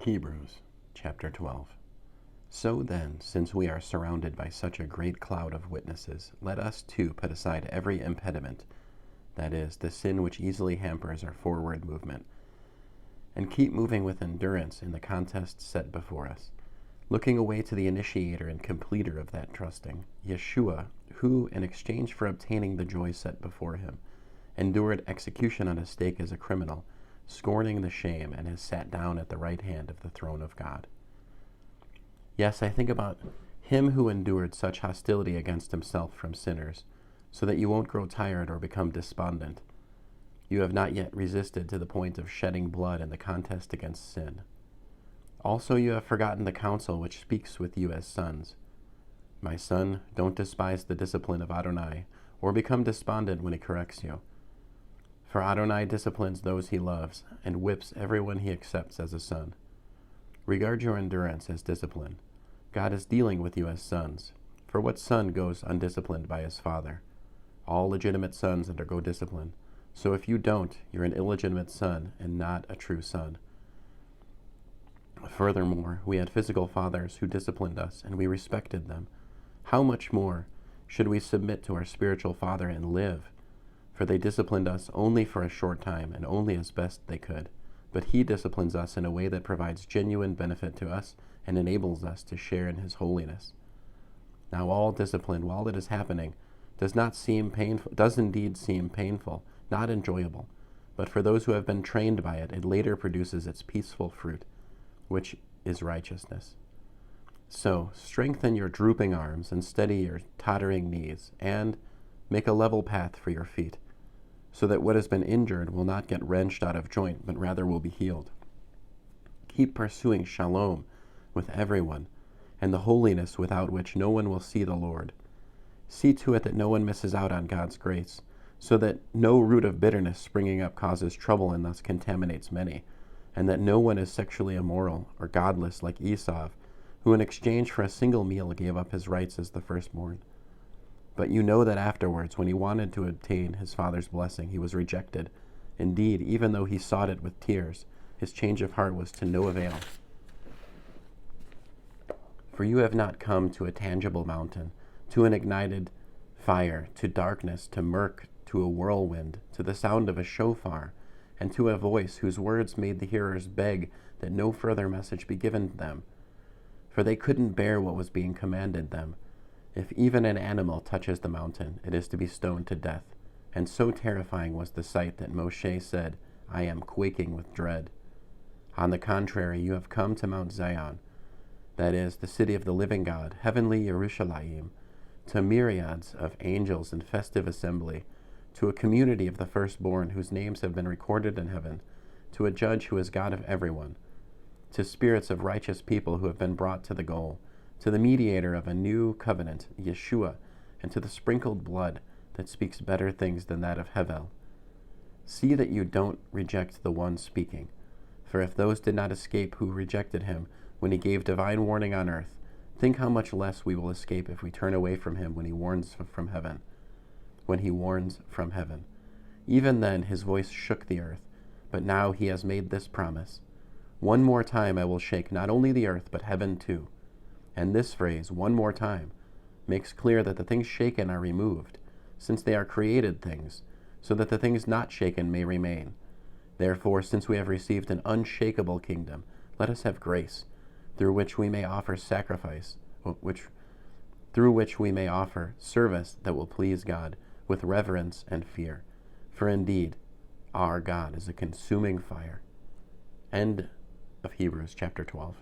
Hebrews chapter 12. So then, since we are surrounded by such a great cloud of witnesses, let us too put aside every impediment, that is, the sin which easily hampers our forward movement, and keep moving with endurance in the contest set before us, looking away to the initiator and completer of that trusting, Yeshua, who, in exchange for obtaining the joy set before him, endured execution on a stake as a criminal, scorning the shame, and has sat down at the right hand of the throne of God. Yes, I think about him who endured such hostility against himself from sinners, so that you won't grow tired or become despondent. You have not yet resisted to the point of shedding blood in the contest against sin. Also, you have forgotten the counsel which speaks with you as sons. My son, don't despise the discipline of Adonai, or become despondent when he corrects you. For Adonai disciplines those he loves, and whips everyone he accepts as a son. Regard your endurance as discipline. God is dealing with you as sons. For what son goes undisciplined by his father? All legitimate sons undergo discipline. So if you don't, you're an illegitimate son and not a true son. Furthermore, we had physical fathers who disciplined us, and we respected them. How much more should we submit to our spiritual Father and live? For they disciplined us only for a short time and only as best they could. But he disciplines us in a way that provides genuine benefit to us and enables us to share in his holiness. Now all discipline, while it is happening, does indeed seem painful, not enjoyable. But for those who have been trained by it, it later produces its peaceful fruit, which is righteousness. So strengthen your drooping arms and steady your tottering knees, and make a level path for your feet, so that what has been injured will not get wrenched out of joint, but rather will be healed. Keep pursuing shalom with everyone, and the holiness without which no one will see the Lord. See to it that no one misses out on God's grace, so that no root of bitterness springing up causes trouble and thus contaminates many, and that no one is sexually immoral or godless like Esau, who in exchange for a single meal gave up his rights as the firstborn. But you know that afterwards, when he wanted to obtain his father's blessing, he was rejected. Indeed, even though he sought it with tears, his change of heart was to no avail. For you have not come to a tangible mountain, to an ignited fire, to darkness, to murk, to a whirlwind, to the sound of a shofar, and to a voice whose words made the hearers beg that no further message be given them. For they couldn't bear what was being commanded them. If even an animal touches the mountain, it is to be stoned to death. And so terrifying was the sight that Moshe said, I am quaking with dread. On the contrary, you have come to Mount Zion, that is, the city of the living God, heavenly Yerushalayim, to myriads of angels in festive assembly, to a community of the firstborn whose names have been recorded in heaven, to a judge who is God of everyone, to spirits of righteous people who have been brought to the goal, to the mediator of a new covenant, Yeshua, and to the sprinkled blood that speaks better things than that of Hevel. See that you don't reject the one speaking, for if those did not escape who rejected him when he gave divine warning on earth, think how much less we will escape if we turn away from him when he warns from heaven. Even then his voice shook the earth, but now he has made this promise. One more time I will shake not only the earth, but heaven too. And this phrase, one more time, makes clear that the things shaken are removed, since they are created things, so that the things not shaken may remain. Therefore, since we have received an unshakable kingdom, let us have grace, through which we may offer service that will please God, with reverence and fear. For indeed, our God is a consuming fire. End of Hebrews chapter 12.